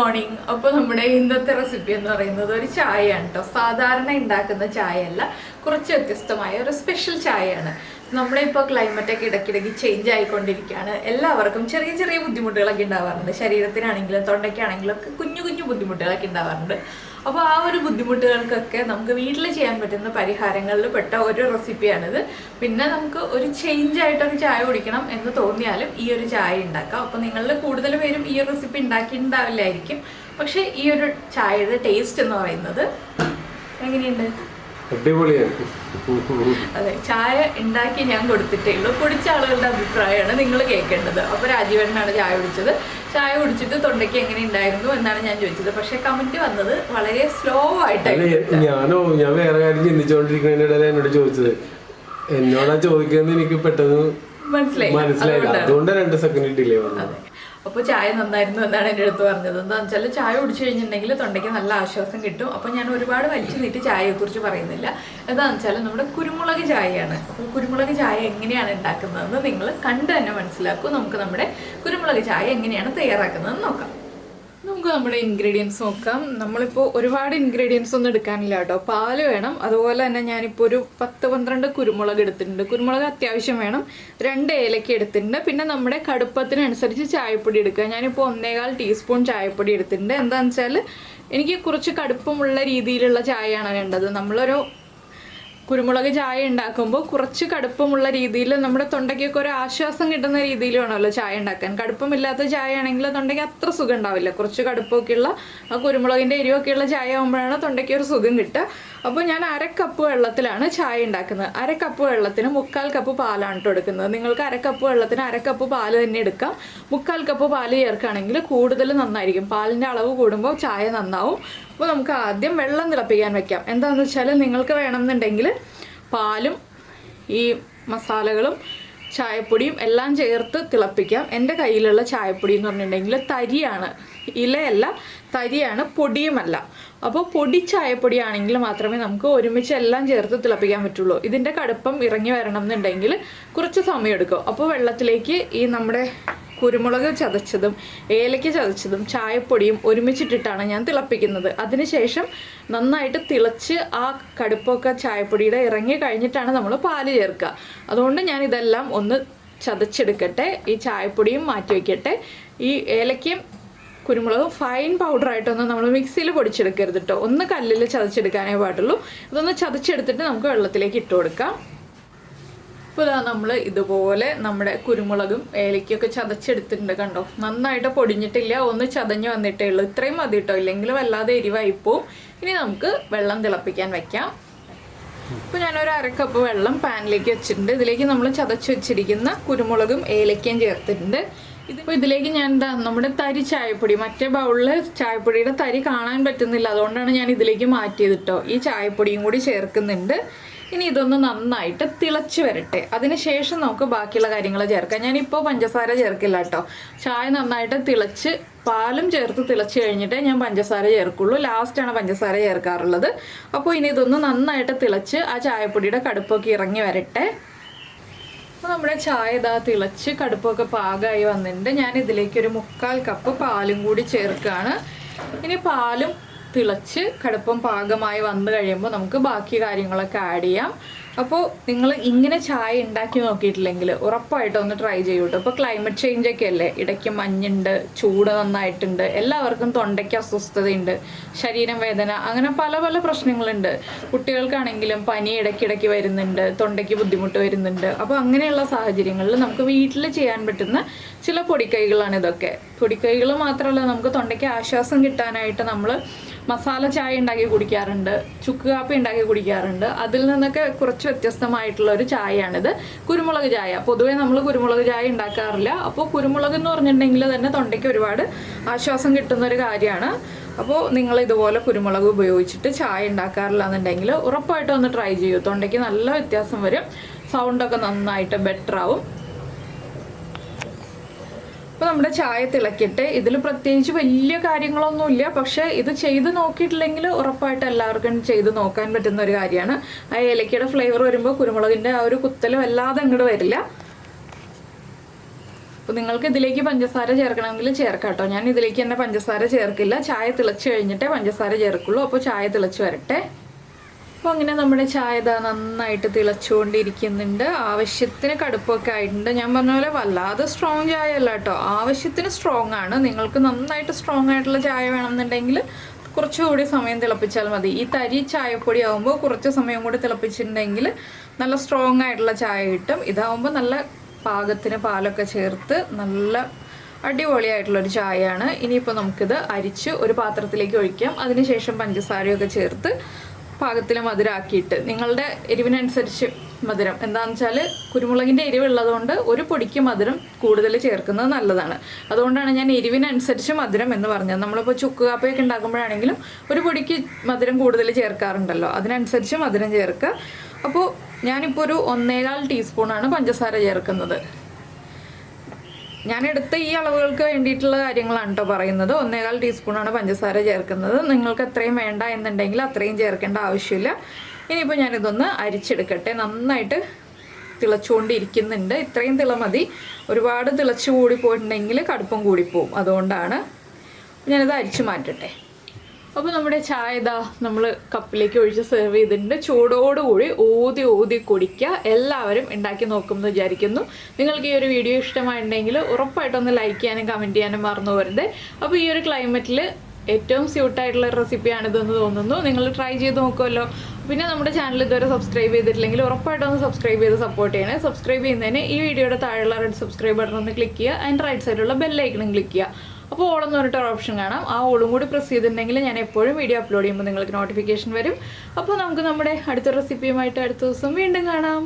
Morning. അപ്പോൾ നമ്മുടെ ഇന്നത്തെ റെസിപ്പി എന്ന് പറയുന്നത് ഒരു ചായയാണ് കേട്ടോ. സാധാരണ ഉണ്ടാക്കുന്ന ചായയല്ല, കുറച്ച് വ്യത്യസ്തമായ ഒരു സ്പെഷ്യൽ ചായയാണ്. നമ്മളിപ്പോൾ ക്ലൈമറ്റൊക്കെ ഇടയ്ക്കിടയ്ക്ക് ചേഞ്ച് ആയിക്കൊണ്ടിരിക്കുകയാണ്. എല്ലാവർക്കും ചെറിയ ചെറിയ ബുദ്ധിമുട്ടുകളൊക്കെ ഉണ്ടാവാറുണ്ട്. ശരീരത്തിനാണെങ്കിലും തൊണ്ടയ്ക്കാണെങ്കിലും ഒക്കെ കുഞ്ഞു കുഞ്ഞു ബുദ്ധിമുട്ടുകളൊക്കെ ഉണ്ടാവാറുണ്ട്. അപ്പോൾ ആ ഒരു ബുദ്ധിമുട്ടുകൾക്കൊക്കെ നമുക്ക് വീട്ടിൽ ചെയ്യാൻ പറ്റുന്ന പരിഹാരങ്ങളിൽ പെട്ട ഒരു റെസിപ്പിയാണിത്. പിന്നെ നമുക്ക് ഒരു ചേഞ്ച് ആയിട്ടൊരു ചായ കുടിക്കണം എന്ന് തോന്നിയാലും ഈ ഒരു ചായ ഉണ്ടാക്കാം. അപ്പോൾ നിങ്ങളിൽ കൂടുതൽ പേരും ഈ ഒരു റെസിപ്പി ഉണ്ടാക്കിയിട്ടുണ്ടാവില്ലായിരിക്കും. പക്ഷേ ഈ ഒരു ചായയുടെ ടേസ്റ്റ് എന്ന് പറയുന്നത് എങ്ങനെയുണ്ട്? അതെ, ചായ ഉണ്ടാക്കി ഞാൻ കൊടുത്തിട്ടേ ഉള്ളൂ. കുടിച്ച ആളുകളുടെ അഭിപ്രായമാണ് നിങ്ങൾ കേൾക്കേണ്ടത്. അപ്പോൾ രാജീവനാണ് ചായ കുടിച്ചത്. ചായ കുടിച്ചിട്ട് തൊണ്ടയ്ക്ക് എങ്ങനെ ഉണ്ടായിരുന്നു എന്നാണ് ഞാൻ ചോദിച്ചത്. പക്ഷെ കമന്റ് വന്നത് വളരെ സ്ലോ ആയിട്ടാണ്. ഞാൻ വേറെ കാര്യം ചിന്തിച്ചോണ്ടിരിക്കുന്നതിനിടയിൽ എന്നോട് ചോദിച്ചത്, എന്നോടാ ചോദിക്കുന്നത് എനിക്ക് പെട്ടെന്ന് മനസ്സിലായില്ല. അതുകൊണ്ട് 2 സെക്കൻഡ് ഡിലേ വന്നത്. അപ്പോൾ ചായ നന്നായിരുന്നു എന്നാണ് എൻ്റെ അടുത്ത് പറഞ്ഞത്. എന്താണെന്ന് വെച്ചാൽ ചായ കുടിച്ചു കഴിഞ്ഞിട്ടുണ്ടെങ്കിൽ തൊണ്ടയ്ക്ക് നല്ല ആശ്വാസം കിട്ടും. അപ്പോൾ ഞാൻ ഒരുപാട് വലിച്ചു നീട്ടി ചായയെക്കുറിച്ച് പറയുന്നില്ല. എന്താണെന്ന് വെച്ചാൽ നമ്മുടെ കുരുമുളക് ചായയാണ്. അപ്പോൾ കുരുമുളക് ചായ എങ്ങനെയാണ് ഉണ്ടാക്കുന്നതെന്ന് നിങ്ങൾ കണ്ട് തന്നെ മനസ്സിലാക്കും. നമുക്ക് നമ്മുടെ കുരുമുളക് ചായ എങ്ങനെയാണ് തയ്യാറാക്കുന്നതെന്ന് നോക്കാം. നമുക്ക് നമ്മുടെ ഇൻഗ്രീഡിയൻസ് നോക്കാം. നമ്മളിപ്പോൾ ഒരുപാട് ഇൻഗ്രീഡിയൻസ് ഒന്നും എടുക്കാനില്ല കേട്ടോ. പാല് വേണം. അതുപോലെ തന്നെ ഞാനിപ്പോൾ ഒരു 10-12 കുരുമുളക് എടുത്തിട്ടുണ്ട്. കുരുമുളക് അത്യാവശ്യം വേണം. 2 ഏലക്ക എടുത്തിട്ടുണ്ട്. പിന്നെ നമ്മുടെ കടുപ്പത്തിനനുസരിച്ച് ചായപ്പൊടി എടുക്കുക. ഞാനിപ്പോൾ 1.25 ടീസ്പൂൺ ചായപ്പൊടി എടുത്തിട്ടുണ്ട്. എന്താണെന്ന് വെച്ചാൽ എനിക്ക് കുറച്ച് കടുപ്പമുള്ള രീതിയിലുള്ള ചായയാണ് വേണ്ടത്. നമ്മളൊരു കുരുമുളക് ചായ ഉണ്ടാക്കുമ്പോൾ കുറച്ച് കടുപ്പമുള്ള രീതിയിൽ നമ്മുടെ തൊണ്ടയ്ക്കൊക്കെ ഒരു ആശ്വാസം കിട്ടുന്ന രീതിയിൽ വേണമല്ലോ ചായ ഉണ്ടാക്കാൻ. കടുപ്പമില്ലാത്ത ചായ ആണെങ്കിൽ തൊണ്ടയ്ക്ക് അത്ര സുഖം ഉണ്ടാവില്ല. കുറച്ച് കടുപ്പമൊക്കെയുള്ള ആ കുരുമുളകിൻ്റെ എരിവൊക്കെയുള്ള ചായ ആകുമ്പോഴാണ് തൊണ്ടയ്ക്ക് ഒരു സുഖം കിട്ടുക. അപ്പോൾ ഞാൻ 1/2 കപ്പ് വെള്ളത്തിലാണ് ചായ ഉണ്ടാക്കുന്നത്. 1/2 കപ്പ് വെള്ളത്തിന് 3/4 കപ്പ് പാലാണ് കേട്ടോ എടുക്കുന്നത്. നിങ്ങൾക്ക് 1/2 കപ്പ് വെള്ളത്തിന് 1/2 കപ്പ് പാല് തന്നെ എടുക്കാം. 3/4 കപ്പ് പാല് ചേർക്കുകയാണെങ്കിൽ കൂടുതൽ നന്നായിരിക്കും. പാലിൻ്റെ അളവ് കൂടുമ്പോൾ ചായ നന്നാവും. അപ്പോൾ നമുക്ക് ആദ്യം വെള്ളം തിളപ്പിക്കാൻ വെക്കാം. എന്താണെന്ന് വെച്ചാൽ നിങ്ങൾക്ക് വേണമെന്നുണ്ടെങ്കിൽ പാലും ഈ മസാലകളും ചായപ്പൊടിയും എല്ലാം ചേർത്ത് തിളപ്പിക്കാം. എൻ്റെ കയ്യിലുള്ള ചായപ്പൊടി എന്ന് പറഞ്ഞിട്ടുണ്ടെങ്കിൽ തരിയാണ്, ഇലയല്ല, തരിയാണ്, പൊടിയുമല്ല. അപ്പോൾ പൊടി ചായപ്പൊടി ആണെങ്കിൽ മാത്രമേ നമുക്ക് ഒരുമിച്ച് എല്ലാം ചേർത്ത് തിളപ്പിക്കാൻ പറ്റുള്ളൂ. ഇതിൻ്റെ കടുപ്പം ഇറങ്ങി വരണം എന്നുണ്ടെങ്കിൽ കുറച്ച് സമയം എടുക്കും. അപ്പോൾ വെള്ളത്തിലേക്ക് ഈ നമ്മുടെ കുരുമുളക് ചതച്ചതും ഏലക്ക ചതച്ചതും ചായപ്പൊടിയും ഒരുമിച്ചിട്ടിട്ടാണ് ഞാൻ തിളപ്പിക്കുന്നത്. അതിനുശേഷം നന്നായിട്ട് തിളച്ച് ആ കടുപ്പൊക്കെ ചായപ്പൊടിയുടെ ഇറങ്ങി കഴിഞ്ഞിട്ടാണ് നമ്മൾ പാല് ചേർക്കുക. അതുകൊണ്ട് ഞാൻ ഇതെല്ലാം ഒന്ന് ചതച്ചെടുക്കട്ടെ. ഈ ചായപ്പൊടിയും മാറ്റി വയ്ക്കട്ടെ. ഈ ഏലക്കയും കുരുമുളകും ഫൈൻ പൗഡറായിട്ടൊന്നും നമ്മൾ മിക്സിയിൽ പൊടിച്ചെടുക്കരുത് കേട്ടോ. ഒന്ന് കല്ലിൽ ചതച്ചെടുക്കാനേ പാടുള്ളൂ. ഇതൊന്ന് ചതച്ചെടുത്തിട്ട് നമുക്ക് വെള്ളത്തിലേക്ക് ഇട്ട് കൊടുക്കാം. ഇപ്പോൾ നമ്മൾ ഇതുപോലെ നമ്മുടെ കുരുമുളകും ഏലക്കൊക്കെ ചതച്ചെടുത്തിട്ടുണ്ട്. കണ്ടോ, നന്നായിട്ട് പൊടിഞ്ഞിട്ടില്ല, ഒന്ന് ചതഞ്ഞ് വന്നിട്ടേ ഉള്ളൂ. ഇത്രയും മതി കേട്ടോ, ഇല്ലെങ്കിൽ വല്ലാതെ എരിവായിപ്പോവും. ഇനി നമുക്ക് വെള്ളം തിളപ്പിക്കാൻ വെക്കാം. ഇപ്പോൾ ഞാനൊരു 1/2 കപ്പ് വെള്ളം പാനിലേക്ക് വെച്ചിട്ടുണ്ട്. ഇതിലേക്ക് നമ്മൾ ചതച്ച് വെച്ചിരിക്കുന്ന കുരുമുളകും ഏലക്കയും ചേർത്തിട്ടുണ്ട്. ഇതിപ്പോൾ ഇതിലേക്ക് ഞാൻ നമ്മുടെ തരി ചായപ്പൊടി, മറ്റേ ബൗളിൽ ചായപ്പൊടിയുടെ തരി കാണാൻ പറ്റുന്നില്ല, അതുകൊണ്ടാണ് ഞാൻ ഇതിലേക്ക് മാറ്റിയത് കേട്ടോ. ഈ ചായപ്പൊടിയും കൂടി ചേർക്കുന്നുണ്ട്. ഇനി ഇതൊന്ന് നന്നായിട്ട് തിളച്ച് വരട്ടെ. അതിനുശേഷം നമുക്ക് ബാക്കിയുള്ള കാര്യങ്ങൾ ചേർക്കാം. ഞാനിപ്പോൾ പഞ്ചസാര ചേർക്കില്ല കേട്ടോ. ചായ നന്നായിട്ട് തിളച്ച് പാലും ചേർത്ത് തിളച്ച് കഴിഞ്ഞിട്ടേ ഞാൻ പഞ്ചസാര ചേർക്കുള്ളൂ. ലാസ്റ്റാണ് പഞ്ചസാര ചേർക്കാറുള്ളത്. അപ്പോൾ ഇനി ഇതൊന്ന് നന്നായിട്ട് തിളച്ച് ആ ചായപ്പൊടിയുടെ കടുപ്പൊക്കെ ഇറങ്ങി വരട്ടെ. അപ്പോൾ നമ്മുടെ ചായ ഇതാ തിളച്ച് കടുപ്പൊക്കെ പാകമായി വന്നിട്ടുണ്ട്. ഞാൻ ഇതിലേക്ക് ഒരു 3/4 കപ്പ് പാലും കൂടി ചേർക്കുകയാണ്. ഇനി പാലും തിളച്ച് കടുപ്പം പാകമായി വന്നു കഴിയുമ്പോൾ നമുക്ക് ബാക്കി കാര്യങ്ങളൊക്കെ ആഡ് ചെയ്യാം. അപ്പോൾ നിങ്ങൾ ഇങ്ങനെ ചായ ഉണ്ടാക്കി നോക്കിയിട്ടില്ലെങ്കിൽ ഉറപ്പായിട്ടും ഒന്ന് ട്രൈ ചെയ്യൂ കേട്ടോ. ഇപ്പോൾ ക്ലൈമറ്റ് ചേഞ്ച് ഒക്കെ അല്ലേ, ഇടയ്ക്ക് മഞ്ഞുണ്ട്, ചൂട് നന്നായിട്ടുണ്ട്, എല്ലാവർക്കും തൊണ്ടയ്ക്ക് അസ്വസ്ഥതയുണ്ട്, ശരീരം വേദന, അങ്ങനെ പല പല പ്രശ്നങ്ങളുണ്ട്. കുട്ടികൾക്കാണെങ്കിലും പനി ഇടയ്ക്കിടയ്ക്ക് വരുന്നുണ്ട്, തൊണ്ടയ്ക്ക് ബുദ്ധിമുട്ട് വരുന്നുണ്ട്. അപ്പോൾ അങ്ങനെയുള്ള സാഹചര്യങ്ങളിൽ നമുക്ക് വീട്ടിൽ ചെയ്യാൻ പറ്റുന്ന ചില പൊടിക്കൈകളാണ് ഇതൊക്കെ. പൊടിക്കൈകൾ മാത്രമല്ല, നമുക്ക് തൊണ്ടയ്ക്ക് ആശ്വാസം കിട്ടാനായിട്ട് നമ്മൾ മസാല ചായ ഉണ്ടാക്കി കുടിക്കാറുണ്ട്, ചുക്ക് കാപ്പി ഉണ്ടാക്കി കുടിക്കാറുണ്ട്. അതിൽ നിന്നൊക്കെ കുറച്ച് വ്യത്യസ്തമായിട്ടുള്ള ഒരു ചായയാണിത്, കുരുമുളക് ചായ. പൊതുവേ നമ്മൾ കുരുമുളക് ചായ ഉണ്ടാക്കാറില്ല. അപ്പോൾ കുരുമുളക് എന്ന് പറഞ്ഞിട്ടുണ്ടെങ്കിൽ തന്നെ തൊണ്ടയ്ക്ക് ഒരുപാട് ആശ്വാസം കിട്ടുന്ന ഒരു കാര്യമാണ്. അപ്പോൾ നിങ്ങൾ ഇതുപോലെ കുരുമുളക് ഉപയോഗിച്ചിട്ട് ചായ ഉണ്ടാക്കാറില്ല എന്നുണ്ടെങ്കിൽ ഉറപ്പായിട്ടും ഒന്ന് ട്രൈ ചെയ്യൂ. തൊണ്ടയ്ക്ക് നല്ല വ്യത്യാസം വരും, സൗണ്ടൊക്കെ നന്നായിട്ട് ബെറ്റർ ആവും. അപ്പോൾ നമ്മുടെ ചായ തിളക്കിയിട്ട് ഇതിൽ പ്രത്യേകിച്ച് വലിയ കാര്യങ്ങളൊന്നുമില്ല. പക്ഷേ ഇത് ചെയ്ത് നോക്കിയിട്ടില്ലെങ്കിൽ ഉറപ്പായിട്ട് എല്ലാവർക്കും ചെയ്ത് നോക്കാൻ പറ്റുന്ന ഒരു കാര്യമാണ്. ആ ഏലക്കയുടെ ഫ്ലേവർ വരുമ്പോൾ കുരുമുളകിൻ്റെ ആ ഒരു കുത്തൽ വല്ലാതെ അങ്ങോട്ട് വരില്ല. അപ്പോൾ നിങ്ങൾക്ക് ഇതിലേക്ക് പഞ്ചസാര ചേർക്കണമെങ്കിൽ ചേർക്കാം കേട്ടോ. ഞാൻ ഇതിലേക്ക് തന്നെ പഞ്ചസാര ചേർക്കില്ല. ചായ തിളച്ച് കഴിഞ്ഞിട്ടേ പഞ്ചസാര ചേർക്കുള്ളൂ. അപ്പോൾ ചായ തിളച്ച് വരട്ടെ. അപ്പോൾ അങ്ങനെ നമ്മുടെ ചായ ഇതാ നന്നായിട്ട് തിളച്ചുകൊണ്ടിരിക്കുന്നുണ്ട്. ആവശ്യത്തിന് കടുപ്പൊക്കെ ആയിട്ടുണ്ട്. ഞാൻ പറഞ്ഞ പോലെ വല്ലാതെ സ്ട്രോങ് ചായ അല്ല കേട്ടോ, ആവശ്യത്തിന് സ്ട്രോങ് ആണ്. നിങ്ങൾക്ക് നന്നായിട്ട് സ്ട്രോങ് ആയിട്ടുള്ള ചായ വേണമെന്നുണ്ടെങ്കിൽ കുറച്ചുകൂടി സമയം തിളപ്പിച്ചാൽ മതി. ഈ തരി ചായപ്പൊടി ആകുമ്പോൾ കുറച്ച് സമയം കൂടി തിളപ്പിച്ചിട്ടുണ്ടെങ്കിൽ നല്ല സ്ട്രോങ് ആയിട്ടുള്ള ചായ കിട്ടും. ഇതാവുമ്പോൾ നല്ല പാകത്തിന് പാലൊക്കെ ചേർത്ത് നല്ല അടിപൊളിയായിട്ടുള്ളൊരു ചായയാണ്. ഇനിയിപ്പോൾ നമുക്കിത് അരിച്ച് ഒരു പാത്രത്തിലേക്ക് ഒഴിക്കാം. അതിനുശേഷം പഞ്ചസാരയൊക്കെ ചേർത്ത് പാകത്തിന് മധുരമാക്കിയിട്ട്, നിങ്ങളുടെ എരിവിനനുസരിച്ച് മധുരം എന്താണെന്ന് വെച്ചാൽ കുരുമുളകിൻ്റെ എരിവുള്ളതുകൊണ്ട് ഒരു പൊടിക്ക് മധുരം കൂടുതൽ ചേർക്കുന്നത് നല്ലതാണ്. അതുകൊണ്ടാണ് ഞാൻ എരിവിനനുസരിച്ച് മധുരം എന്ന് പറഞ്ഞത്. നമ്മളിപ്പോൾ ചുക്ക് കാപ്പിയൊക്കെ ഉണ്ടാക്കുമ്പോഴാണെങ്കിലും ഒരു പൊടിക്ക് മധുരം കൂടുതൽ ചേർക്കാറുണ്ടല്ലോ, അതിനനുസരിച്ച് മധുരം ചേർക്കുക. അപ്പോൾ ഞാനിപ്പോൾ ഒരു 1.25 ടീസ്പൂണാണ് പഞ്ചസാര ചേർക്കുന്നത്. ഞാനെടുത്ത ഈ അളവുകൾക്ക് വേണ്ടിയിട്ടുള്ള കാര്യങ്ങളാണ് കേട്ടോ പറയുന്നത്. 1.25 ടീസ്പൂണാണ് പഞ്ചസാര ചേർക്കുന്നത്. നിങ്ങൾക്ക് എത്രയും വേണ്ട എന്നുണ്ടെങ്കിൽ അത്രയും ചേർക്കേണ്ട ആവശ്യമില്ല. ഇനിയിപ്പോൾ ഞാനിതൊന്ന് അരിച്ചെടുക്കട്ടെ. നന്നായിട്ട് തിളച്ചുകൊണ്ടിരിക്കുന്നുണ്ട്. ഇത്രയും തിള മതി. ഒരുപാട് തിളച്ചു കൂടി പോയിട്ടുണ്ടെങ്കിൽ കടുപ്പം കൂടിപ്പോവും. അതുകൊണ്ടാണ് ഞാനിത് അരിച്ചു മാറ്റട്ടെ. അപ്പോൾ നമ്മുടെ ചായ ഇതാ നമ്മൾ കപ്പിലേക്ക് ഒഴിച്ച് സെർവ് ചെയ്തിട്ടുണ്ട്. ചൂടോടുകൂടി ഊതി കുടിക്കുക. എല്ലാവരും ഉണ്ടാക്കി നോക്കുമെന്ന് വിചാരിക്കുന്നു. നിങ്ങൾക്ക് ഈ ഒരു വീഡിയോ ഇഷ്ടമായിട്ടുണ്ടെങ്കിൽ ഉറപ്പായിട്ടൊന്ന് ലൈക്ക് ചെയ്യാനും കമൻറ്റ് ചെയ്യാനും മറന്നു പോരുത്. അപ്പോൾ ഈ ഒരു ക്ലൈമറ്റിൽ ഏറ്റവും സ്യൂട്ടായിട്ടുള്ള റെസിപ്പിയാണിതെന്ന് തോന്നുന്നു. നിങ്ങൾ ട്രൈ ചെയ്ത് നോക്കുമല്ലോ. പിന്നെ നമ്മുടെ ചാനൽ ഇതുവരെ സബ്സ്ക്രൈബ് ചെയ്തിട്ടില്ലെങ്കിൽ ഉറപ്പായിട്ടൊന്ന് സബ്സ്ക്രൈബ് ചെയ്ത് സപ്പോർട്ട് ചെയ്യണേ. സബ്സ്ക്രൈബ് ചെയ്യുന്നതിന് ഈ വീഡിയോയുടെ താഴെയുള്ള റെഡ് സബ്സ്ക്രൈബ് ബട്ടൺ ഒന്ന് ക്ലിക്ക് ചെയ്യുക. അതിൻ്റെ റൈറ്റ് സൈഡിലുള്ള ബെല്ലൈക്കണും ക്ലിക്ക് ചെയ്യുക. അപ്പോൾ ഓളെന്ന് പറഞ്ഞിട്ട് ഓപ്ഷൻ കാണാം. ആ ഓളും കൂടി പ്രസ് ചെയ്തിട്ടുണ്ടെങ്കിൽ ഞാൻ എപ്പോഴും വീഡിയോ അപ്ലോഡ് ചെയ്യുമ്പോൾ നിങ്ങൾക്ക് നോട്ടിഫിക്കേഷൻ വരും. അപ്പോൾ നമുക്ക് നമ്മുടെ അടുത്ത റെസിപ്പിയുമായിട്ട് അടുത്ത ദിവസം വീണ്ടും കാണാം.